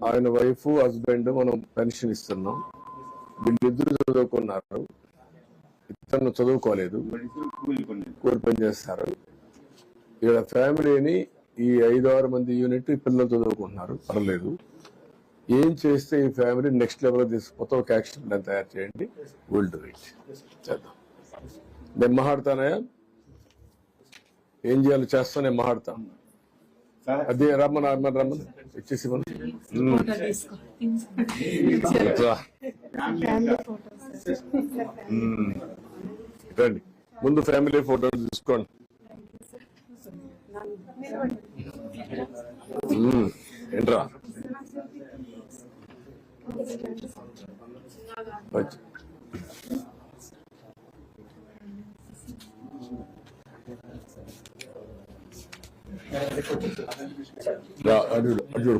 ఆయన wife husband మనం pension ఇస్తున్నాం. వీళ్ళిద్దరు చదువుకున్నారు, ఇతను చదువుకోలేదు, కూలి పని చేస్తారు. ఇక్కడ ఫ్యామిలీని ఈ 5-6 మంది యూనిట్ పిల్లలు చదువుకుంటున్నారు, పర్లేదు. ఏం చేస్తే ఈ ఫ్యామిలీ నెక్స్ట్ లెవెల్ తీసుకుపోతే ఒక యాక్షన్ ప్లాన్ తయారు చేయండి. Will do it. చేద్దాం. నేను మాట్లాడతానయా, ఏం చేయాలో చేస్తా, నేను మాట్లాడతాను. అదే రమ్మని ఇచ్చేసి రండి. ముందు ఫ్యామిలీ ఫోటోలు తీసుకోండి. ఏంట్రా అడు